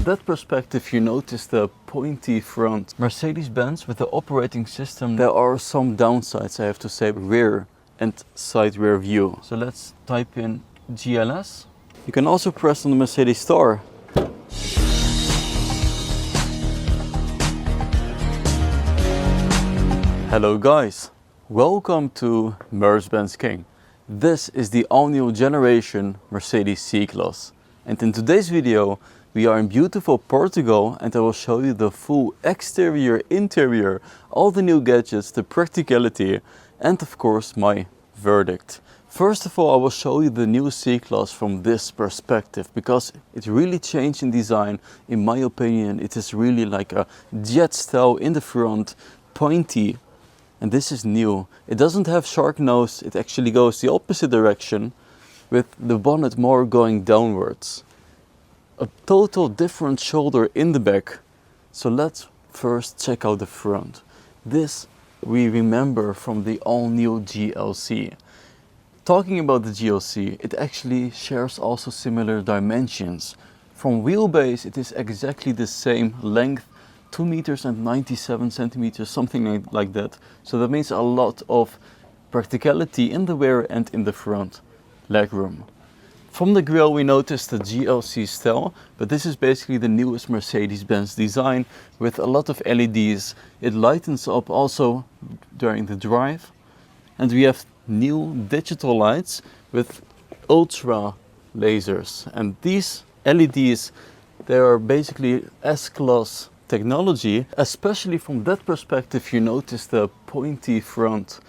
that perspective you notice the pointy front. Mercedes-Benz with the operating system, there are some downsides, I have to say, rear and side rear view. So let's type in GLS. You can also press on the Mercedes star. Hello guys, welcome to MercBenzKing. This is the all-new generation Mercedes C-Class. And in today's video we are in beautiful Portugal and I will show you the full exterior, interior, all the new gadgets, the practicality and of course my verdict. First of all, I will show you the new C-Class from this perspective because it really changed in design. In my opinion, it is really like a jet style in the front, pointy, and this is new. It doesn't have shark nose, it actually goes the opposite direction with the bonnet more going downwards. A total different shoulder in the back. So let's first check out the front. This we remember from the all-new GLC. Talking about the GLC, it actually shares also similar dimensions. From wheelbase it is exactly the same length, 2 meters and 97 centimeters, something like that. So that means a lot of practicality in the rear and in the front legroom. From the grille we noticed the GLC style, but this is basically the newest Mercedes-Benz design with a lot of LEDs. It lightens up also during the drive. And we have new digital lights with ultra lasers. And these LEDs, they are basically S-Class technology. Especially from that perspective you notice the pointy front.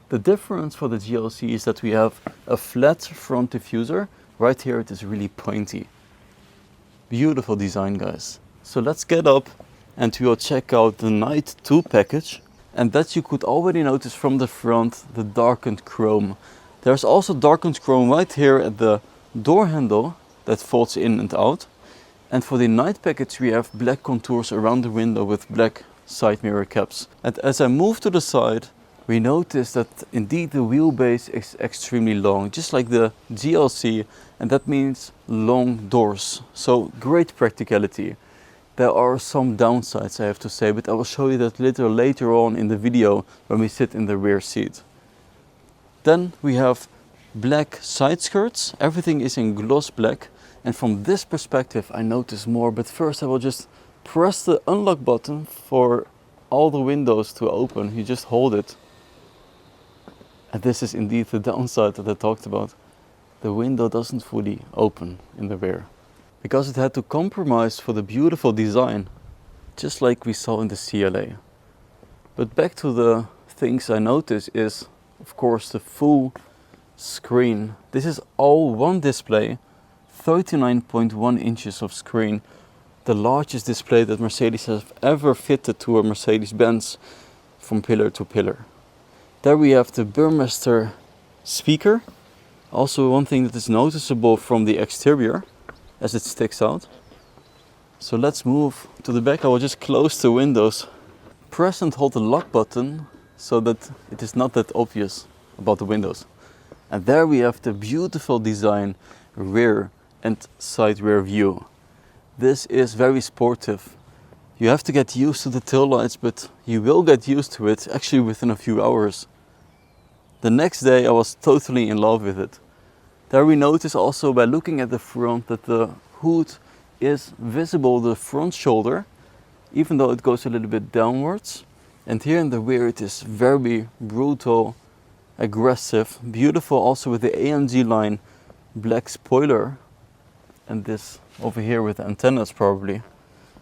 The difference for the GLC is that we have a flat front diffuser. Right here it is really pointy. Beautiful design, guys. So let's get up and we will check out the Night 2 package. And that you could already notice from the front, the darkened chrome. There's also darkened chrome right here at the door handle that folds in and out. And for the night package we have black contours around the window with black side mirror caps. And as I move to the side, we notice that indeed the wheelbase is extremely long, just like the GLC, and that means long doors. So great practicality. There are some downsides, I have to say, but I will show you that later on in the video when we sit in the rear seat. Then we have black side skirts. Everything is in gloss black. And from this perspective I notice more, but first I will just press the unlock button for all the windows to open. You just hold it. And this is indeed the downside that I talked about. The window doesn't fully open in the rear. Because it had to compromise for the beautiful design, just like we saw in the CLA. But back to the things I noticed is, of course, the full screen. This is all one display, 39.1 inches of screen. The largest display that Mercedes has ever fitted to a Mercedes-Benz from pillar to pillar. There we have the Burmester speaker. Also one thing that is noticeable from the exterior as it sticks out. So let's move to the back. I will just close the windows. Press and hold the lock button so that it is not that obvious about the windows. And there we have the beautiful design rear and side rear view. This is very sportive. You have to get used to the tail lights, but you will get used to it actually within a few hours. The next day I was totally in love with it. There we notice also by looking at the front that the hood is visible, the front shoulder, even though it goes a little bit downwards. And here in the rear it is very brutal, aggressive, beautiful also with the AMG line, black spoiler. And this over here with the antennas probably.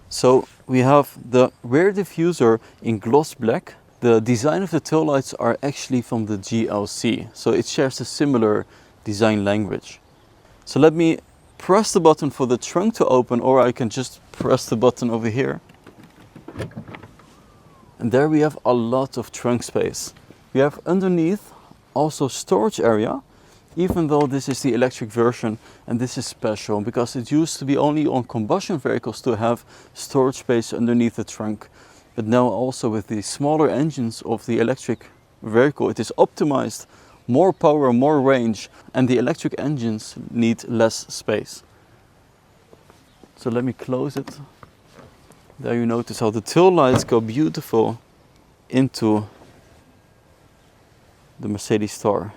So we have the rear diffuser in gloss black. The design of the taillights are actually from the GLC, so it shares a similar design language. So let me press the button for the trunk to open, or I can just press the button over here. And there we have a lot of trunk space. We have underneath also storage area, even though this is the electric version, and this is special because it used to be only on combustion vehicles to have storage space underneath the trunk. But now also with the smaller engines of the electric vehicle, it is optimized, more power, more range, and the electric engines need less space. So let me close it. There you notice how the tail lights go beautiful into the Mercedes star.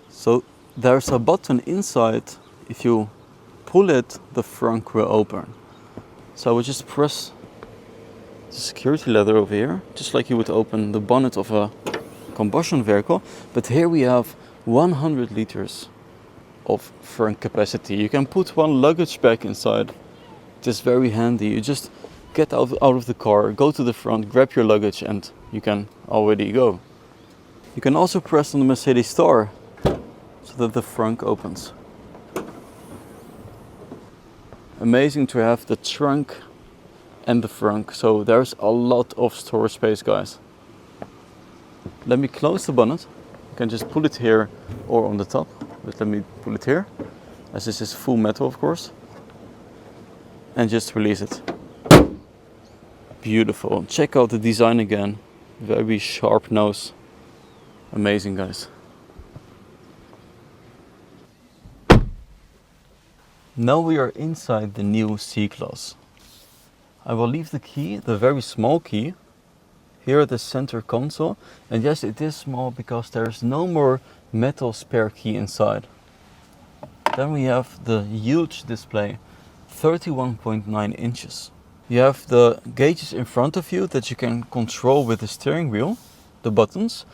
So there's a button inside. If you pull it, the frunk will open. So I will just press the security lever over here, just like you would open the bonnet of a combustion vehicle. But here we have 100 liters of frunk capacity. You can put one luggage bag inside. Just very handy. You just get out of the car, go to the front, grab your luggage, and you can already go. You can also press on the Mercedes star so that the frunk opens. Amazing to have the trunk and the frunk, so there's a lot of storage space, guys. Let me close the bonnet. You can just pull it here or on the top, but let me pull it here, as this is full metal, of course, and just release it. Beautiful. Check out the design again. Very sharp nose. Amazing, guys. Now we are inside the new C-Class. I will leave the key, the very small key, here at the center console. And yes, it is small because there is no more metal spare key inside. Then we have the huge display, 31.9 inches. You have the gauges in front of you that you can control with the steering wheel, the buttons,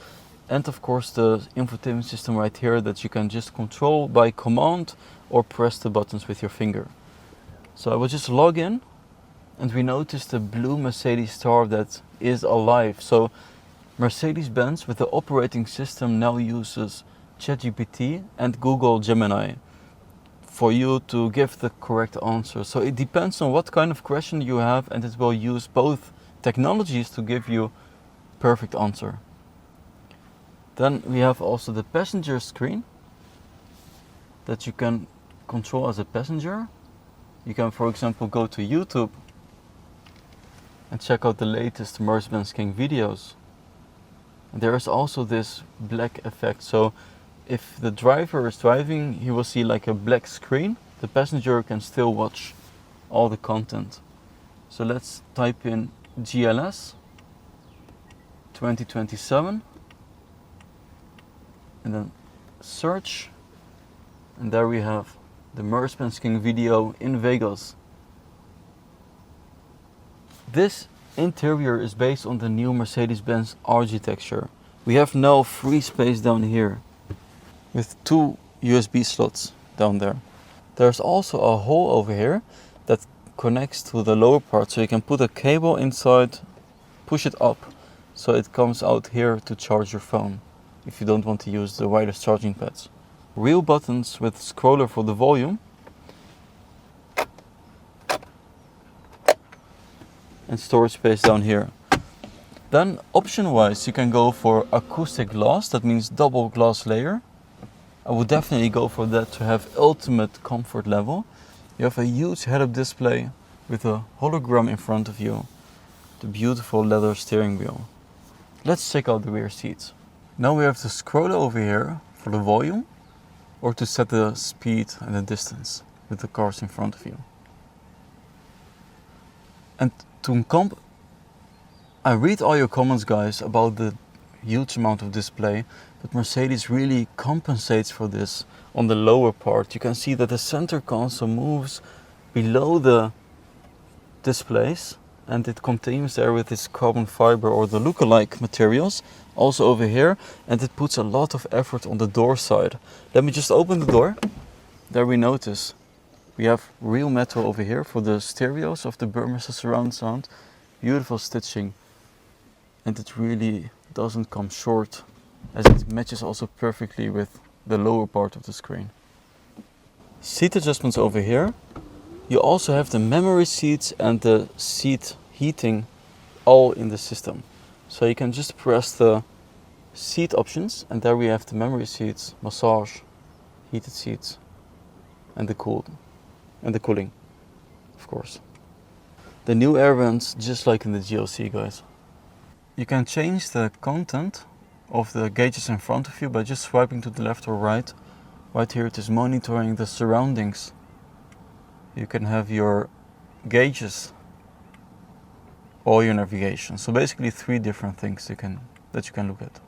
and of course the infotainment system right here that you can just control by command or press the buttons with your finger. So I will just log in, and we notice the blue Mercedes star that is alive. So Mercedes-Benz with the operating system now uses ChatGPT and Google Gemini for you to give the correct answer. So it depends on what kind of question you have, and it will use both technologies to give you perfect answer. Then we have also the passenger screen that you can control as a passenger. You can, for example, go to YouTube and check out the latest MercBenzKing videos. And there is also this black effect. So if the driver is driving, he will see like a black screen. The passenger can still watch all the content. So let's type in GLS 2027 and then search, and there we have the MercBenzKing video in Vegas. This interior is based on the new Mercedes-Benz architecture. We have now free space down here with 2 USB slots down there. There's also a hole over here that connects to the lower part, so you can put a cable inside, push it up, so it comes out here to charge your phone if you don't want to use the wireless charging pads. Real buttons with scroller for the volume, and storage space down here. Then option wise you can go for acoustic glass, that means double glass layer. I would definitely go for that to have ultimate comfort level. You have a huge head-up display with a hologram in front of you, the beautiful leather steering wheel. Let's check out the rear seats. Now we have the scroller over here for the volume, or to set the speed and the distance with the cars in front of you. And I read all your comments, guys, about the huge amount of display, but Mercedes really compensates for this on the lower part. You can see that the center console moves below the displays, and it continues there with this carbon fiber or the look-alike materials, also over here, and it puts a lot of effort on the door side. Let me just open the door. There we notice we have real metal over here for the stereos of the Burmester surround sound. Beautiful stitching, and it really doesn't come short, as it matches also perfectly with the lower part of the screen. Seat adjustments over here. You also have the memory seats and the seat heating all in the system. So you can just press the seat options, and there we have the memory seats, massage, heated seats, and the cooling, of course. The new air vents, just like in the GLC, guys. You can change the content of the gauges in front of you by just swiping to the left or right. Right here it is monitoring the surroundings. you can have your gauges, all your navigation. So basically 3 different things that you can look at.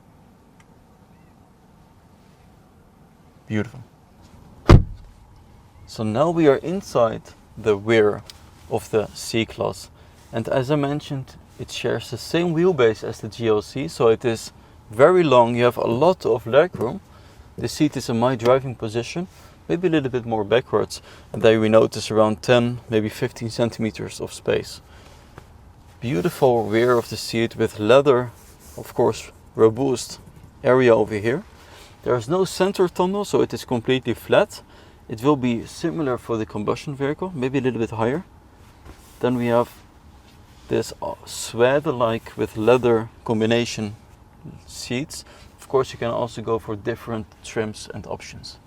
Beautiful. So now we are inside the rear of the C-Class, and as I mentioned, it shares the same wheelbase as the GLC, so it is very long. You have a lot of legroom. The seat is in my driving position, maybe a little bit more backwards, and there we notice around 10, maybe 15 centimeters of space. Beautiful rear of the seat with leather, of course, robust area over here. There is no center tunnel, so it is completely flat. It will be similar for the combustion vehicle, maybe a little bit higher. Then we have this suede-like with leather combination seats. Of course, you can also go for different trims and options.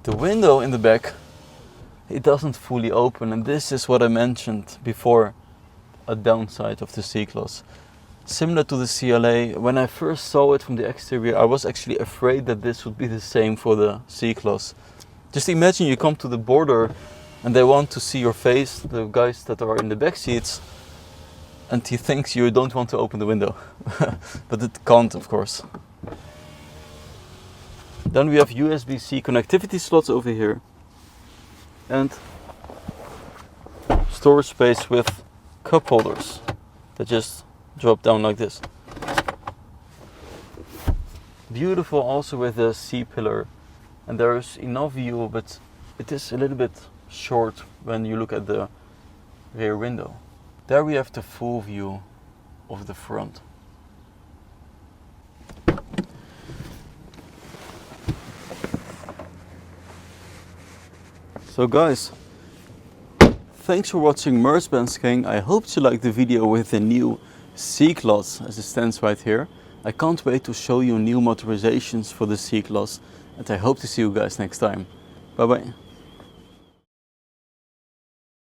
The window in the back, it doesn't fully open, and this is what I mentioned before, a downside of the C-Class. Similar to the CLA, when I first saw it from the exterior, I was actually afraid that this would be the same for the C-Class. Just imagine you come to the border and they want to see your face, the guys that are in the back seats, and he thinks you don't want to open the window. But it can't, of course. Then we have USB-C connectivity slots over here, and storage space with cup holders that just drop down like this. Beautiful also with the C-pillar, and there is enough view, but it is a little bit short when you look at the rear window. There we have the full view of the front. So guys, thanks for watching MercBenzKing. I hope you liked the video with the new C-Class as it stands right here. I can't wait to show you new motorizations for the C-Class, and I hope to see you guys next time. Bye bye.